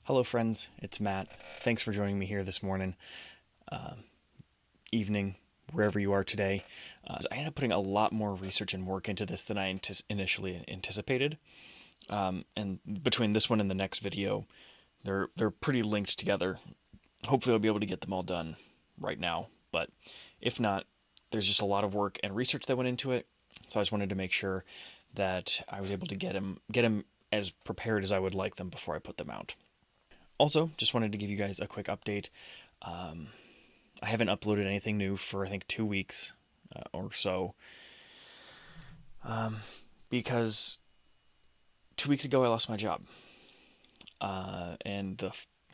Hello friends, it's Matt. Thanks for joining me here this morning, evening, wherever you are today. I ended up putting a lot more research and work into this than I initially anticipated. And between this one and the next video, they're pretty linked together. Hopefully I'll be able to get them all done right now, but if not, there's just a lot of work and research that went into it. So I just wanted to make sure that I was able to get them as prepared as I would like them before I put them out. Also, just wanted to give you guys a quick update. I haven't uploaded anything new for I think 2 weeks or so, because 2 weeks ago I lost my job, and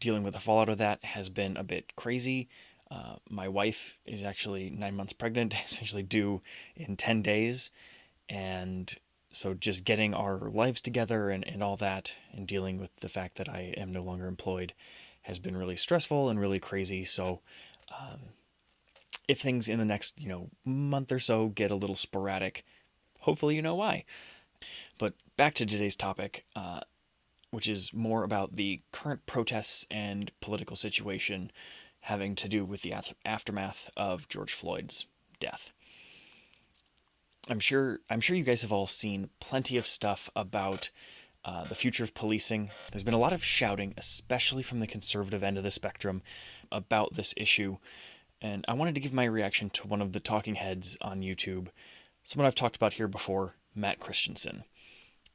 dealing with the fallout of that has been a bit crazy. My wife is actually 9 months pregnant, essentially due in 10 days, and so just getting our lives together and all that, and dealing with the fact that I am no longer employed has been really stressful and really crazy. So if things in the next month or so get a little sporadic, hopefully you know why. But back to today's topic, which is more about the current protests and political situation having to do with the aftermath of George Floyd's death. I'm sure you guys have all seen plenty of stuff about the future of policing. There's been a lot of shouting, especially from the conservative end of the spectrum, about this issue. And I wanted to give my reaction to one of the talking heads on YouTube, someone I've talked about here before, Matt Christiansen.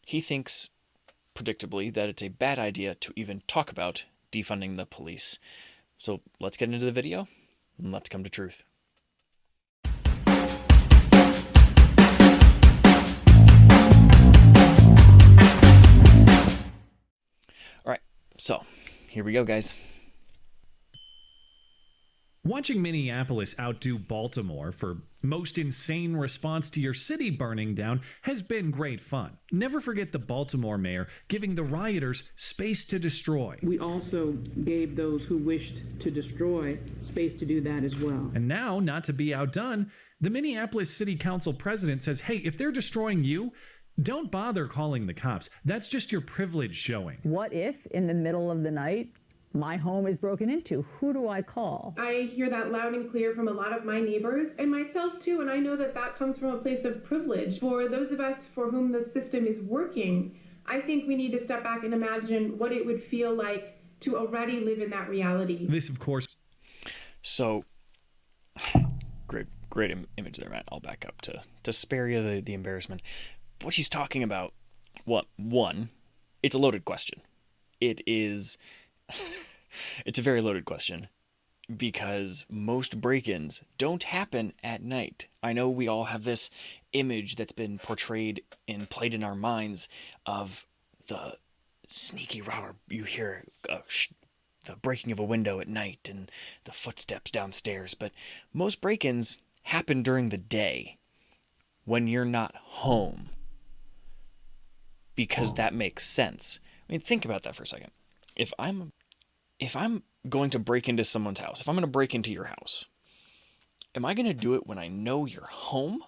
He thinks, predictably, that it's a bad idea to even talk about defunding the police. So let's get into the video, and let's come to truth. So, here we go, guys. Watching Minneapolis outdo Baltimore for most insane response to your city burning down has been great fun. Never forget the Baltimore mayor giving the rioters space to destroy. We also gave those who wished to destroy space to do that as well. And now, not to be outdone, the Minneapolis City Council president says, hey, if they're destroying you, don't bother calling the cops. That's just your privilege showing. What if, in the middle of the night, my home is broken into? Who do I call? I hear that loud and clear from a lot of my neighbors and myself too, and I know that that comes from a place of privilege. For those of us for whom the system is working, I think we need to step back and imagine what it would feel like to already live in that reality. This, of course. So, great image there, Matt. I'll back up to spare you the embarrassment. What she's talking about, one, it's a loaded question. It's a very loaded question, because most break-ins don't happen at night. I know we all have this image that's been portrayed and played in our minds of the sneaky robber. You hear the breaking of a window at night and the footsteps downstairs, but most break-ins happen during the day when you're not home, because that makes sense. I mean, think about that for a second. If I'm going to break into someone's house, if I'm going to break into your house, am I going to do it when I know you're home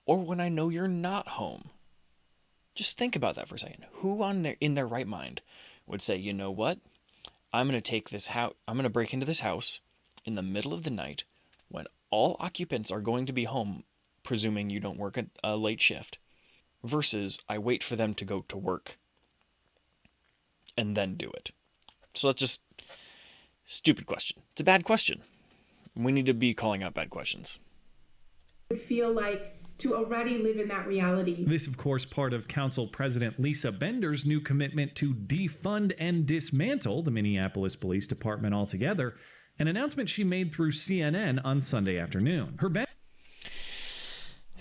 or when I know you're not home? Just think about that for a second. Who in their right mind would say, you know what? I'm going to break into this house in the middle of the night when all occupants are going to be home, presuming you don't work a late shift, versus I wait for them to go to work and then do it. So that's just stupid question. It's a bad question. We need to be calling out bad questions. It would feel like to already live in that reality. This, of course, part of Council President Lisa Bender's new commitment to defund and dismantle the Minneapolis Police Department altogether, an announcement she made through CNN on Sunday afternoon.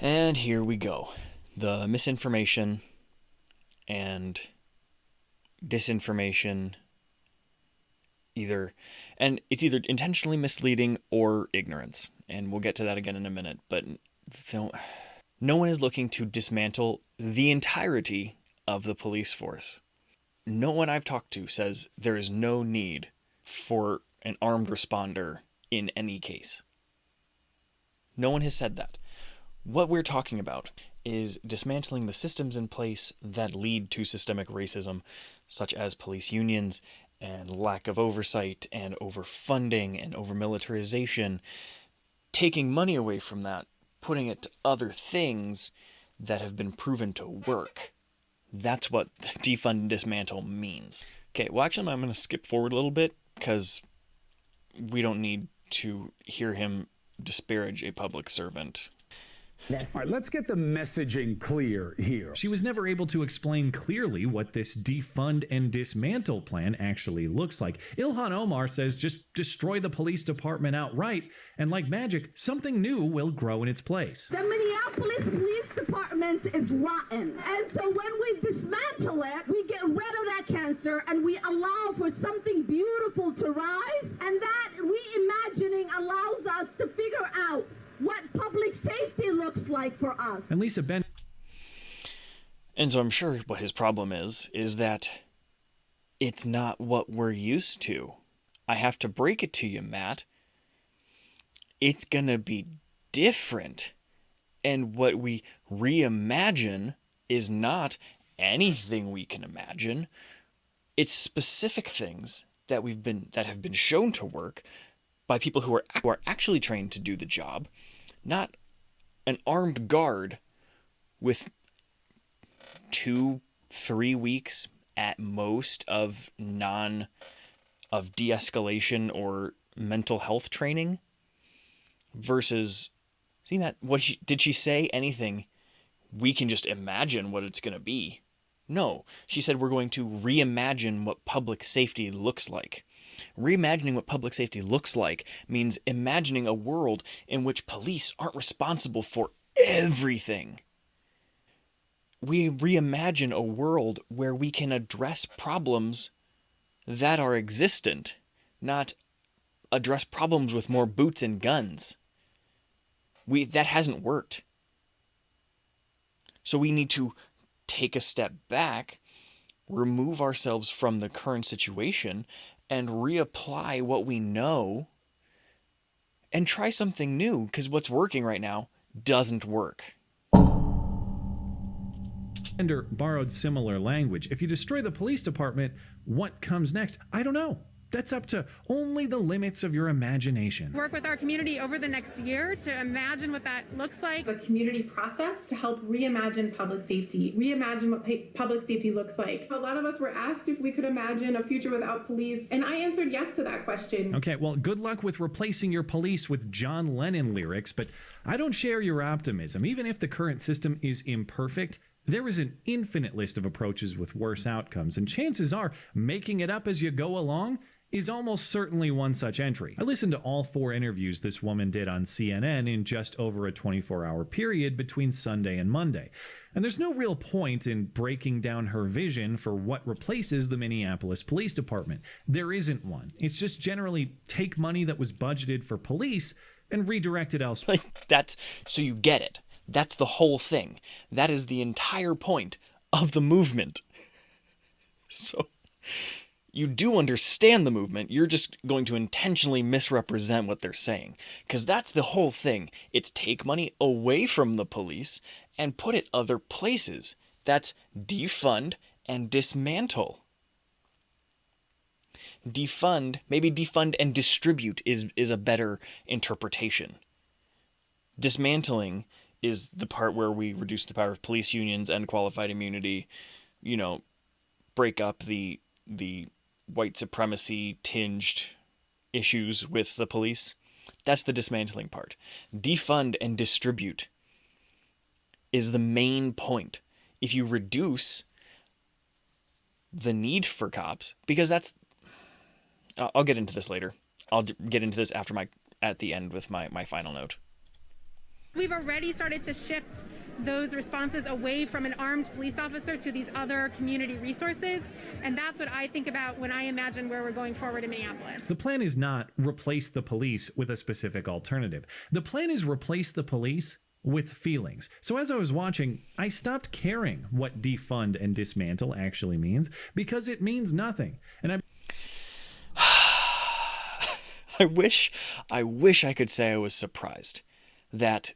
And here we go. The misinformation and disinformation, it's either intentionally misleading or ignorance, and we'll get to that again in a minute. But no one is looking to dismantle the entirety of the police force. No one I've talked to says there is no need for an armed responder in any case. No one has said that. What we're talking about is dismantling the systems in place that lead to systemic racism, such as police unions and lack of oversight and overfunding and overmilitarization, taking money away from that, putting it to other things that have been proven to work. That's what defund and dismantle means. Okay, well, actually, I'm going to skip forward a little bit because we don't need to hear him disparage a public servant. This. All right, let's get the messaging clear here. She was never able to explain clearly what this defund and dismantle plan actually looks like. Ilhan Omar says just destroy the police department outright, and like magic, something new will grow in its place. The Minneapolis Police Department is rotten. And so when we dismantle it, we get rid of that cancer and we allow for something beautiful to rise. And that reimagining allows us to figure out what public safety looks like for us. And Lisa Ben. And so I'm sure what his problem is that it's not what we're used to. I have to break it to you, Matt. It's gonna be different. And what we reimagine is not anything we can imagine. It's specific things that have been shown to work by people who are actually trained to do the job, not an armed guard with 2-3 weeks at most of de-escalation or mental health training versus, see that, did she say anything? We can just imagine what it's going to be. No, she said we're going to reimagine what public safety looks like. Reimagining what public safety looks like means imagining a world in which police aren't responsible for everything. We reimagine a world where we can address problems that are existent, not address problems with more boots and guns. That hasn't worked. So we need to take a step back, remove ourselves from the current situation, and reapply what we know and try something new, because what's working right now doesn't work. Bender borrowed similar language. If you destroy the police department, what comes next? I don't know. That's up to only the limits of your imagination. Work with our community over the next year to imagine what that looks like. A community process to help reimagine public safety, reimagine what public safety looks like. A lot of us were asked if we could imagine a future without police, and I answered yes to that question. Okay, well, good luck with replacing your police with John Lennon lyrics, but I don't share your optimism. Even if the current system is imperfect, there is an infinite list of approaches with worse outcomes, and chances are making it up as you go along is almost certainly one such entry. I listened to all 4 interviews this woman did on CNN in just over a 24-hour period between Sunday and Monday. And there's no real point in breaking down her vision for what replaces the Minneapolis Police Department. There isn't one. It's just generally take money that was budgeted for police and redirect it elsewhere. So you get it. That's the whole thing. That is the entire point of the movement. So you do understand the movement, you're just going to intentionally misrepresent what they're saying. Because that's the whole thing. It's take money away from the police and put it other places. That's defund and dismantle. Maybe defund and distribute is a better interpretation. Dismantling is the part where we reduce the power of police unions and qualified immunity, break up the white supremacy tinged issues with the police. That's the dismantling part. Defund and distribute is the main point. If you reduce the need for cops, because I'll get into this later. I'll get into this at the end with my final note. We've already started to shift those responses away from an armed police officer to these other community resources. And that's what I think about when I imagine where we're going forward in Minneapolis. The plan is not replace the police with a specific alternative. The plan is replace the police with feelings. So as I was watching, I stopped caring what defund and dismantle actually means because it means nothing. And I wish I could say I was surprised that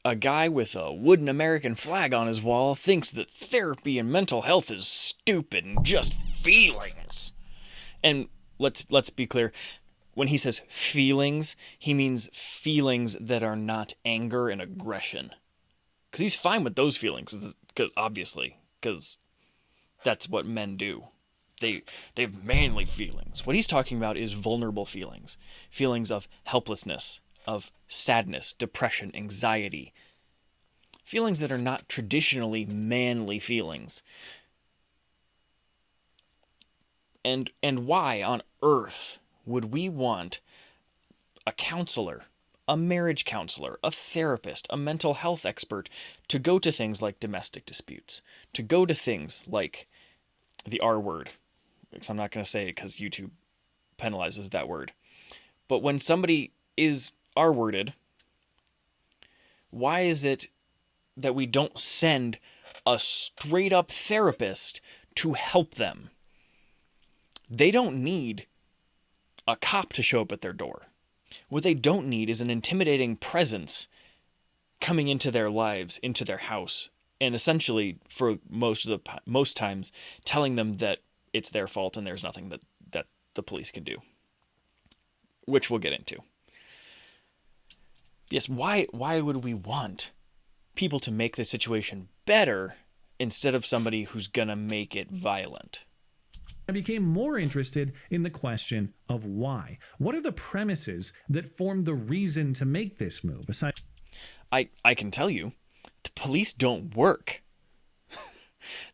a guy with a wooden American flag on his wall thinks that therapy and mental health is stupid and just feelings. And let's be clear. When he says feelings, he means feelings that are not anger and aggression. Because he's fine with those feelings, because that's what men do. They have manly feelings. What he's talking about is vulnerable feelings. Feelings of helplessness, of sadness, depression, anxiety. Feelings that are not traditionally manly feelings. And why on earth would we want a counselor, a marriage counselor, a therapist, a mental health expert to go to things like domestic disputes, to go to things like the R word? Because I'm not going to say it because YouTube penalizes that word. But when somebody is R-worded, why is it that we don't send a straight-up therapist to help them? They don't need a cop to show up at their door. What they don't need is an intimidating presence coming into their lives, into their house, and essentially, for most times, telling them that it's their fault and there's nothing that the police can do, which we'll get into. Yes, why would we want people to make the situation better instead of somebody who's gonna make it violent? I became more interested in the question of why. What are the premises that form the reason to make this move? I can tell you, the police don't work.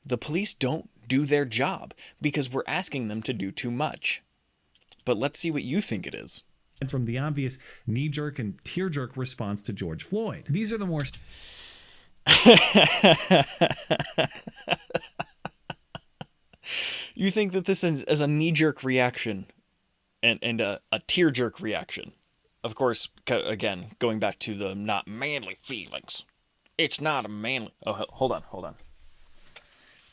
The police don't do their job because we're asking them to do too much. But let's see what you think it is. From the obvious knee-jerk and tear-jerk response to George Floyd. These are the more... You think that this is a knee-jerk reaction and a tear-jerk reaction. Of course, again, going back to the not manly feelings. It's not a manly... Oh, hold on.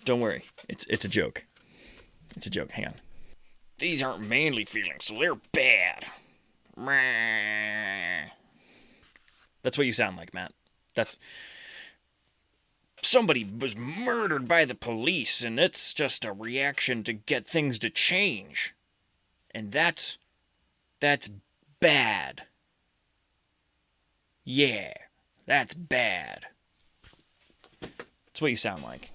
Don't worry. It's a joke. It's a joke. Hang on. These aren't manly feelings, so they're bad. That's what you sound like, Matt. That's... Somebody was murdered by the police, and it's just a reaction to get things to change. And that's bad. Yeah, that's bad. That's what you sound like.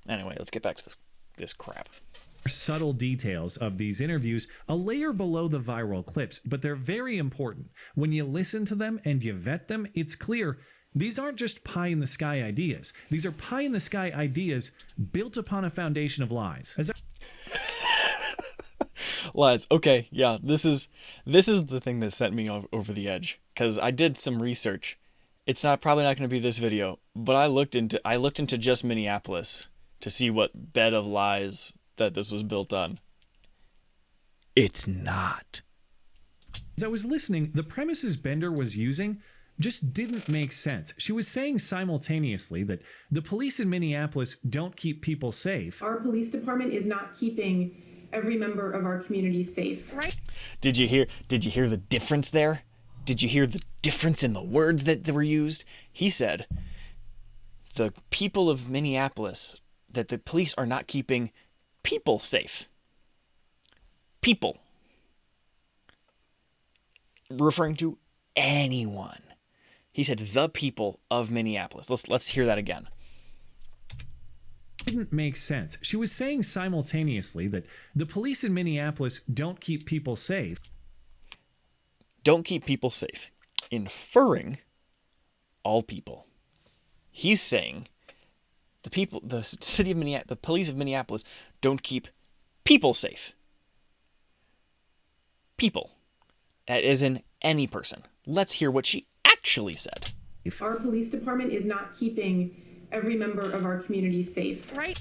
Anyway, let's get back to this crap. Subtle details of these interviews a layer below the viral clips, but they're very important. When you listen to them and you vet them, it's clear these aren't just pie-in-the-sky ideas. These are pie-in-the-sky ideas built upon a foundation of lies. Lies. Okay, yeah, this is the thing that sent me over the edge, because I did some research. It's probably not going to be this video, but I looked into just Minneapolis to see what bed of lies that this was built on. It's not. As I was listening, the premises Bender was using just didn't make sense. She was saying simultaneously that the police in Minneapolis don't keep people safe. Our police department is not keeping every member of our community safe. Right? Did you hear the difference there? Did you hear the difference in the words that were used? He said, the people of Minneapolis, that the police are not keeping people safe. People. Referring to anyone. He said the people of Minneapolis. Let's hear that again. Didn't make sense. She was saying simultaneously that the police in Minneapolis don't keep people safe. Don't keep people safe. Inferring all people. He's saying the police of Minneapolis don't keep people safe. People. As in any person. Let's hear what she actually said. Our police department is not keeping every member of our community safe. Right?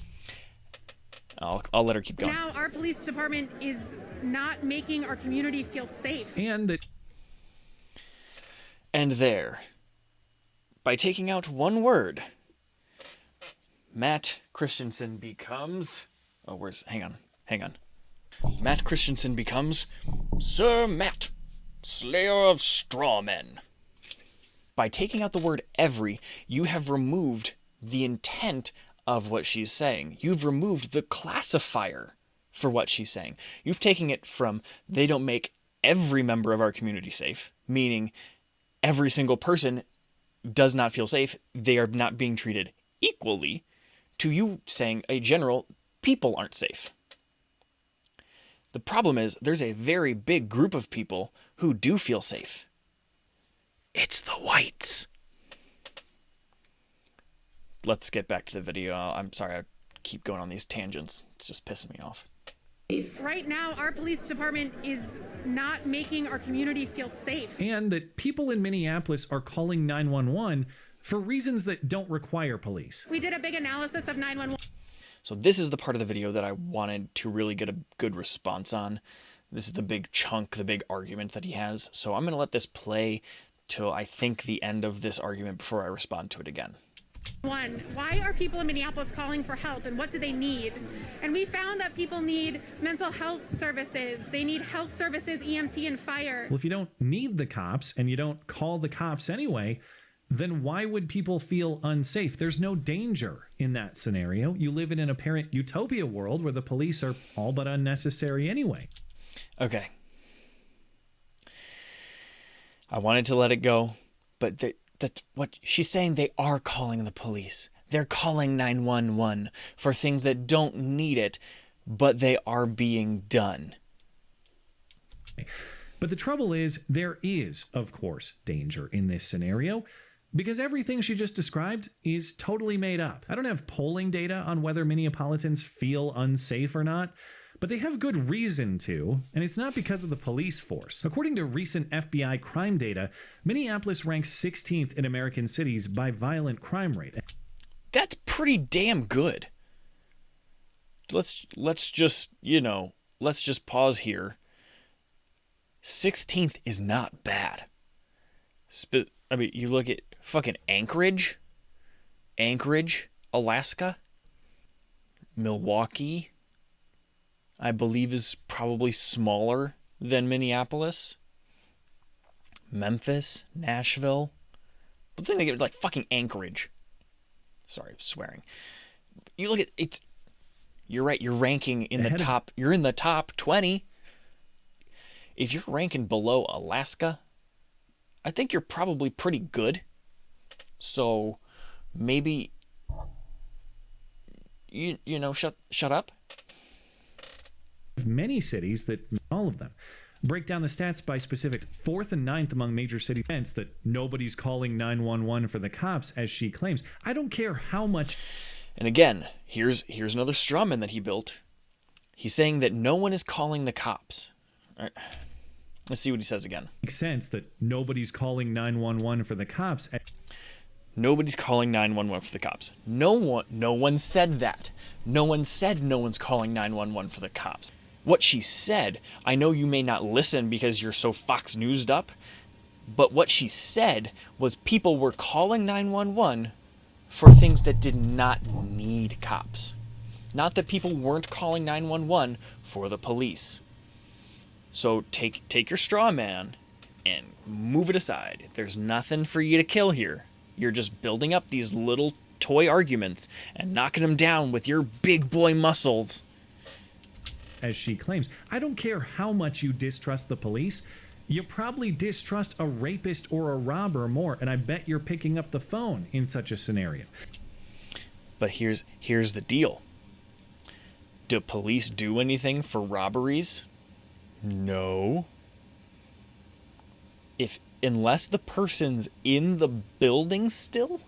I'll let her keep going. Now our police department is not making our community feel safe. And there, by taking out one word, Matt Christiansen becomes... hang on. Matt Christiansen becomes Sir Matt, Slayer of Strawmen. By taking out the word every, you have removed the intent of what she's saying. You've removed the classifier for what she's saying. You've taken it from they don't make every member of our community safe, meaning every single person does not feel safe, they are not being treated equally, to you saying a general, people aren't safe. The problem is there's a very big group of people who do feel safe. It's the whites. Let's get back to the video. I'm sorry, I keep going on these tangents. It's just pissing me off. Right now, our police department is not making our community feel safe. And that people in Minneapolis are calling 911 for reasons that don't require police. We did a big analysis of 911. So this is the part of the video that I wanted to really get a good response on. This is the big chunk, the big argument that he has. So I'm going to let this play till I think the end of this argument before I respond to it again. Why are people in Minneapolis calling for help, and what do they need? And we found that people need mental health services. They need health services, EMT, and fire. Well, if you don't need the cops and you don't call the cops anyway, then why would people feel unsafe? There's no danger in that scenario. You live in an apparent utopia world where the police are all but unnecessary anyway. Okay. I wanted to let it go, but that's what she's saying. They are calling the police. They're calling 911 for things that don't need it, but they are being done. But the trouble is, there is, of course, danger in this scenario, because everything she just described is totally made up. I don't have polling data on whether Minneapolitans feel unsafe or not, but they have good reason to, and it's not because of the police force. According to recent FBI crime data, Minneapolis ranks 16th in American cities by violent crime rate. That's pretty damn good. Let's just, let's just pause here. 16th is not bad. I mean, you look at fucking Anchorage, Alaska, Milwaukee, I believe is probably smaller than Minneapolis. Memphis, Nashville. But then they get like fucking Anchorage. Sorry, I'm swearing. You look at it. You're right. You're ranking in the top. You're in the top 20. If you're ranking below Alaska, I think you're probably pretty good. So maybe you shut up. Many cities that all of them break down the stats by specifics. 4th and 9th among major city events that nobody's calling 911 for the cops, as she claims. I don't care how much. And again, here's another straw man that he built. He's saying that no one is calling the cops. All right. Let's see what he says again. Makes sense that nobody's calling 911 for the cops. Nobody's calling 911 for the cops. No one said that. No one said no one's calling 911 for the cops. What she said, I know you may not listen because you're so Fox News'd up, but what she said was people were calling 911 for things that did not need cops. Not that people weren't calling 911 for the police. So take your straw man and move it aside. There's nothing for you to kill here. You're just building up these little toy arguments and knocking them down with your big boy muscles. As she claims, I don't care how much you distrust the police. You probably distrust a rapist or a robber more, and I bet you're picking up the phone in such a scenario. But here's the deal. Do police do anything for robberies? No. Unless the person's in the building still,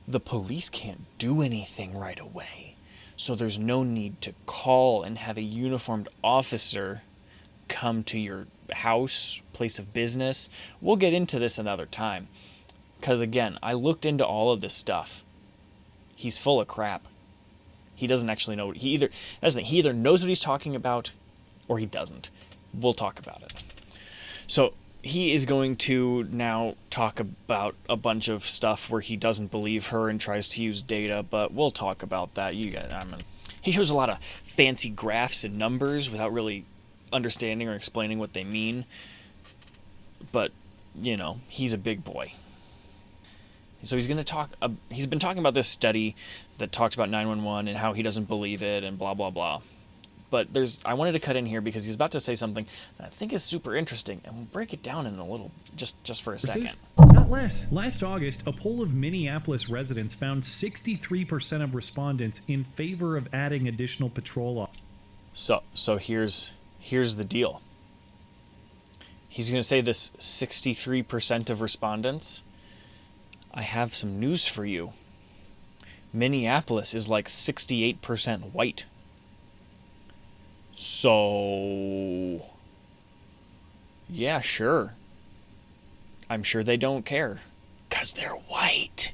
the police can't do anything right away. So there's no need to call and have a uniformed officer come to your house, place of business. We'll get into this another time. Because again, I looked into all of this stuff. He's full of crap. He doesn't actually know. He either knows what he's talking about or he doesn't. We'll talk about it. So he is going to now talk about a bunch of stuff where he doesn't believe her and tries to use data, but we'll talk about that. He shows a lot of fancy graphs and numbers without really understanding or explaining what they mean. But, he's a big boy. So he's going to he's been talking about this study that talked about 911 and how he doesn't believe it and blah, blah, blah. but I wanted to cut in here because he's about to say something that I think is super interesting, and we'll break it down in a little, just for a second. Not less. Last August, a poll of Minneapolis residents found 63% of respondents in favor of adding additional patrol. So here's the deal. He's going to say this 63% of respondents. I have some news for you. Minneapolis is like 68% white. So, yeah, sure. I'm sure they don't care. 'Cause they're white.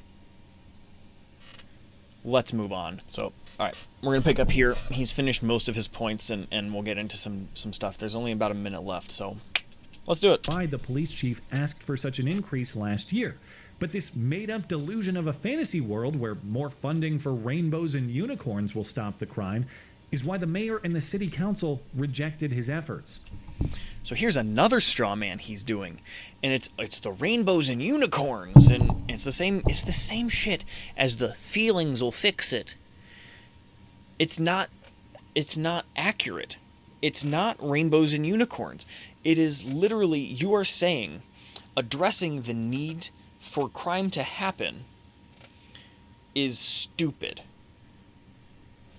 Let's move on. So, all right, we're going to pick up here. He's finished most of his points, and we'll get into some stuff. There's only about a minute left, so let's do it. Why the police chief asked for such an increase last year. But this made-up delusion of a fantasy world where more funding for rainbows and unicorns will stop the crime is why the mayor and the city council rejected his efforts. So here's another straw man he's doing, and it's the rainbows and unicorns, and it's the same shit as the feelings will fix it. It's not accurate. It's not rainbows and unicorns. It is literally, you are saying, addressing the need for crime to happen is stupid.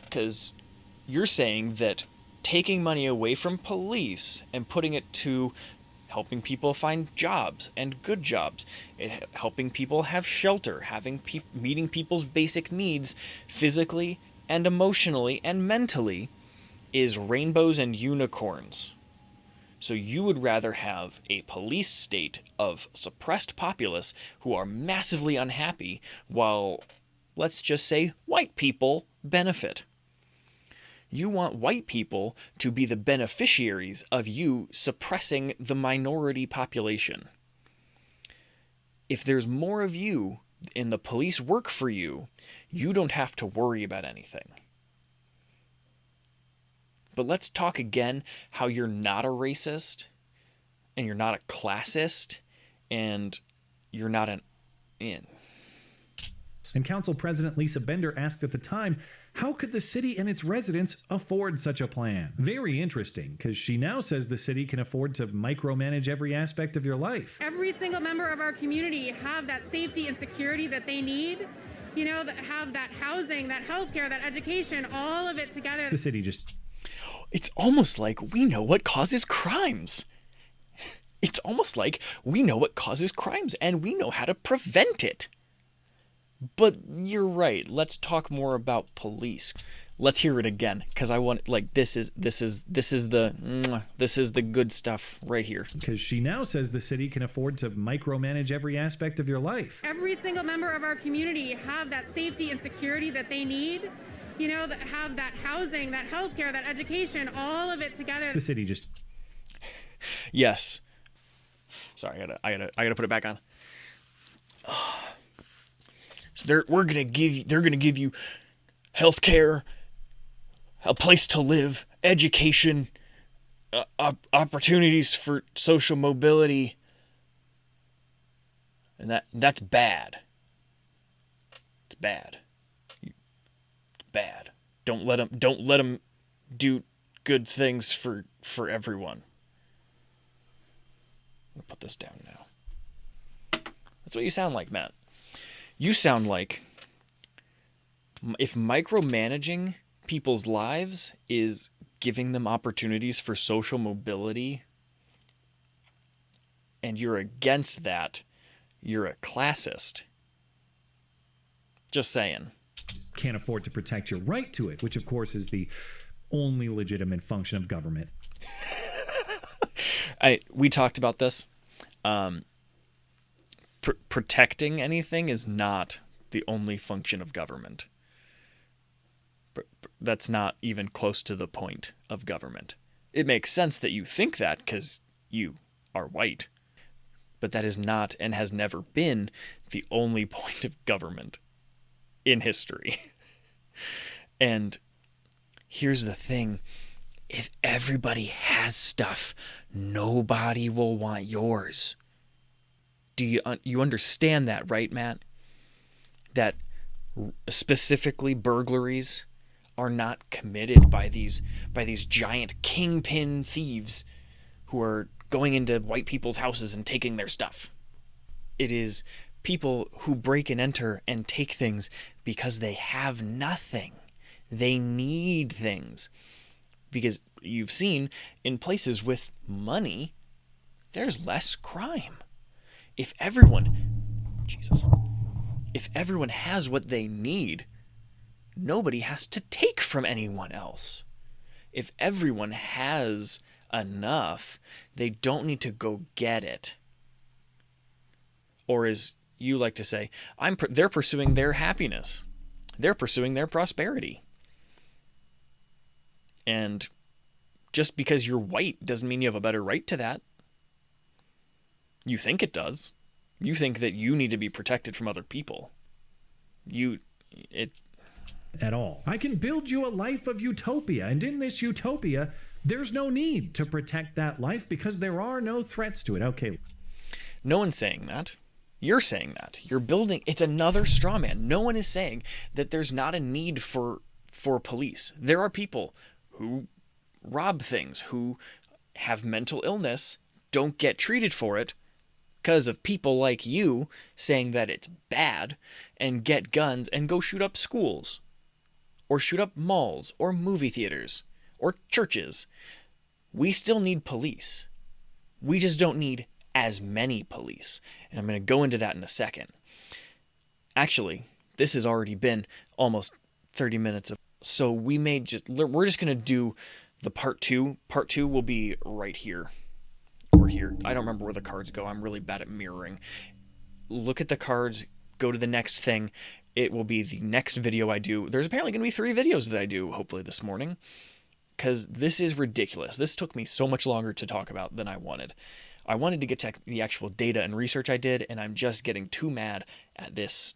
Because you're saying that taking money away from police and putting it to helping people find jobs and good jobs, helping people have shelter, meeting people's basic needs physically and emotionally and mentally is rainbows and unicorns. So you would rather have a police state of suppressed populace who are massively unhappy while, let's just say, white people benefit. You want white people to be the beneficiaries of you suppressing the minority population. If there's more of you and the police work for you, you don't have to worry about anything. But let's talk again how you're not a racist, and you're not a classist, and you're not an in. And Council President Lisa Bender asked at the time, how could the city and its residents afford such a plan? Very interesting, because she now says the city can afford to micromanage every aspect of your life. Every single member of our community have that safety and security that they need, that have that housing, that healthcare, that education, all of it together. The city just... It's almost like we know what causes crimes. It's almost like we know what causes crimes and we know how to prevent it. But you're right. Let's talk more about police. Let's hear it again, because I want, this is the good stuff right here. Because she now says the city can afford to micromanage every aspect of your life. Every single member of our community have that safety and security that they need, that have that housing, that healthcare, that education, all of it together. The city just... Yes. Sorry, I gotta put it back on. So they're gonna give you healthcare, a place to live, education, opportunities for social mobility, and that's bad. It's bad. It's bad. Don't let them do good things for everyone. I'll put this down now. That's what you sound like, Matt. You sound like if micromanaging people's lives is giving them opportunities for social mobility, and you're against that, you're a classist. Just saying. Can't afford to protect your right to it, which of course is the only legitimate function of government. We talked about this. Protecting anything is not the only function of government. That's not even close to the point of government. It makes sense that you think that because you are white, but that is not and has never been the only point of government in history. And here's the thing. If everybody has stuff, nobody will want yours. Do you understand that, right, Matt? That specifically burglaries are not committed by these giant kingpin thieves who are going into white people's houses and taking their stuff. It is people who break and enter and take things because they have nothing. They need things. Because you've seen in places with money, there's less crime. If everyone has what they need, nobody has to take from anyone else. If everyone has enough, they don't need to go get it. Or as you like to say, they're pursuing their happiness. They're pursuing their prosperity. And just because you're white doesn't mean you have a better right to that. You think it does. You think that you need to be protected from other people. At all. I can build you a life of utopia, and in this utopia, there's no need to protect that life because there are no threats to it. Okay. No one's saying that. You're saying that. You're building. It's another straw man. No one is saying that there's not a need for police. There are people who rob things, who have mental illness, don't get treated for it because of people like you saying that it's bad, and get guns and go shoot up schools or shoot up malls or movie theaters or churches. We still need police. We just don't need as many police. And I'm going to go into that in a second. Actually, this has already been almost 30 minutes. So we're just going to do the part two. Part two will be right here or here. I don't remember where the cards go. I'm really bad at mirroring. Look at the cards, go to the next thing. It will be the next video I do. There's apparently going to be 3 videos that I do, hopefully this morning, because this is ridiculous. This took me so much longer to talk about than I wanted. I wanted to get to the actual data and research I did, and I'm just getting too mad at this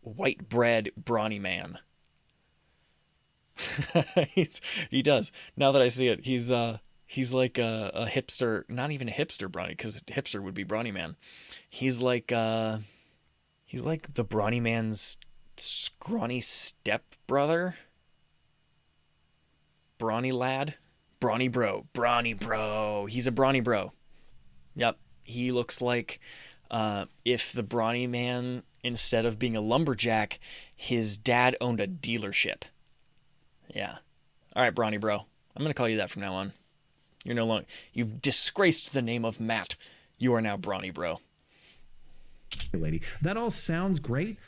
white bread brawny man. He does. Now that I see it, he's like a hipster, not even a hipster brawny, because hipster would be brawny man. He's like the brawny man's scrawny step brother. Brawny lad, brawny bro. He's a brawny bro. Yep, he looks like if the brawny man, instead of being a lumberjack, his dad owned a dealership. Yeah. All right, brawny bro. I'm gonna call you that from now on. You're no longer. You've disgraced the name of Matt. You are now brawny bro. Lady, that all sounds great,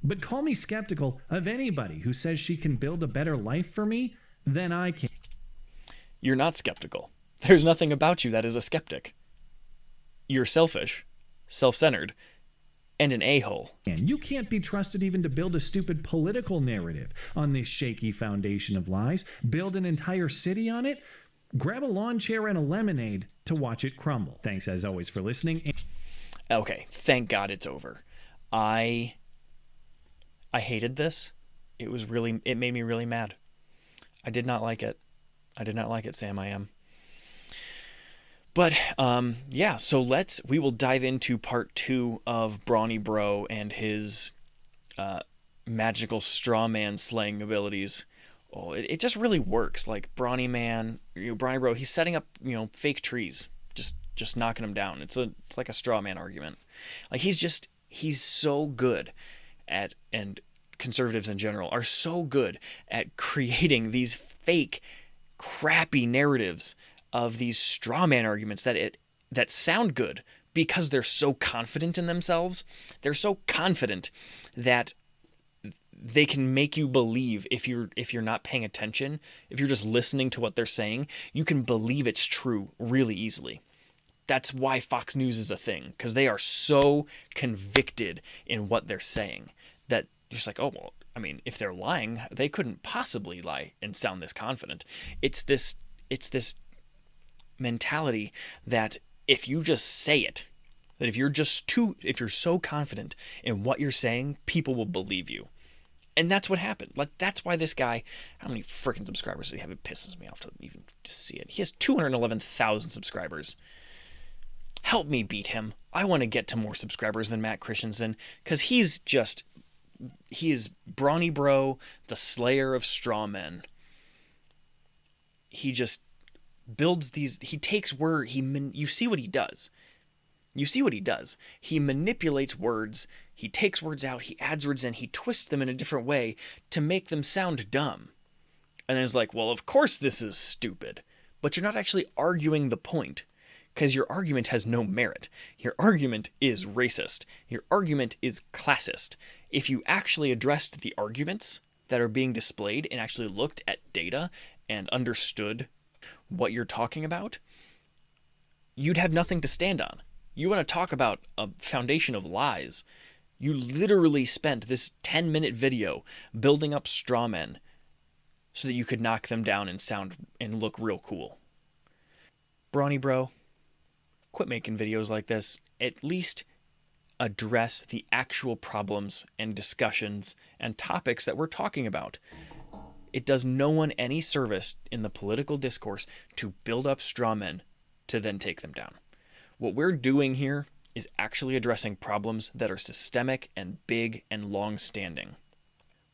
but call me skeptical of anybody who says she can build a better life for me than I can. You're not skeptical. There's nothing about you that is a skeptic. You're selfish, self-centered, and an a-hole. And you can't be trusted even to build a stupid political narrative on this shaky foundation of lies. Build an entire city on it? Grab a lawn chair and a lemonade to watch it crumble. Thanks as always for listening. Okay, thank God it's over. I hated this. It made me really mad. I did not like it. Sam, I am. But, yeah, so we will dive into part 2 of Brawny Bro and his magical straw man slaying abilities. Oh, it just really works. Like, Brawny Man, Brawny Bro, he's setting up, fake trees, just knocking them down. It's like a straw man argument. Like, he's so good at, and conservatives in general are so good at creating these fake, crappy narratives of these straw man arguments that sound good because they're so confident in themselves. They're so confident that they can make you believe, if you're not paying attention, if you're just listening to what they're saying, you can believe it's true really easily. That's why Fox News is a thing, because they are so convicted in what they're saying that you're just like, oh, well, I mean, if they're lying, they couldn't possibly lie and sound this confident. It's this mentality that if you just say it, that if you're so confident in what you're saying, people will believe you. And that's what happened. Like, that's why this guy, how many freaking subscribers does he have? It pisses me off to even see it. He has 211,000 subscribers. Help me beat him. I want to get to more subscribers than Matt Christiansen, because he's just He is Brawny Bro, the slayer of straw men. He just builds these, he takes word, you see what he does. You see what he does. He manipulates words, he takes words out, he adds words in, he twists them in a different way to make them sound dumb. And then it's like, well, of course this is stupid. But you're not actually arguing the point, because your argument has no merit. Your argument is racist. Your argument is classist. If you actually addressed the arguments that are being displayed and actually looked at data and understood what you're talking about, you'd have nothing to stand on. You want to talk about a foundation of lies. You literally spent this 10-minute video building up straw men so that you could knock them down and sound and look real cool. Brawny Bro, quit making videos like this. At least address the actual problems and discussions and topics that we're talking about. It does no one any service in the political discourse to build up straw men to then take them down. What we're doing here is actually addressing problems that are systemic and big and long-standing.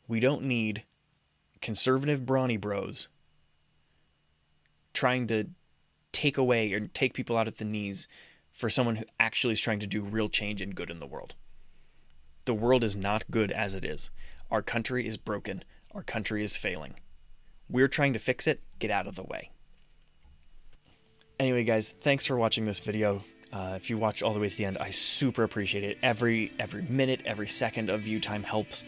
We don't need conservative Brawny Bros trying to take away or take people out at the knees for someone who actually is trying to do real change and good in the world. The world is not good as it is. Our country is broken. Our country is failing. We're trying to fix it. Get out of the way. Anyway, guys, thanks for watching this video. If you watch all the way to the end, I super appreciate it. Every minute, every second of view time helps.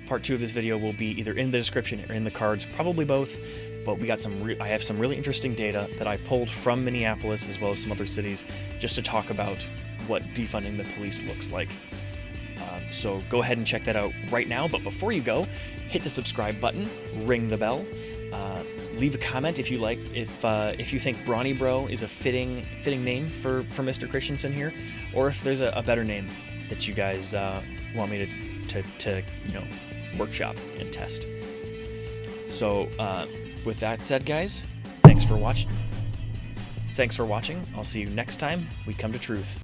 Part 2 of this video will be either in the description or in the cards, probably both. But we got I have some really interesting data that I pulled from Minneapolis as well as some other cities just to talk about what defunding the police looks like. So go ahead and check that out right now. But before you go, hit the subscribe button, ring the bell, leave a comment if you like, if you think Brawny Bro is a fitting name for Mr. Christiansen here, or if there's a better name that you guys want me to workshop and test. So with that said, guys, thanks for watching. I'll see you next time we come to truth.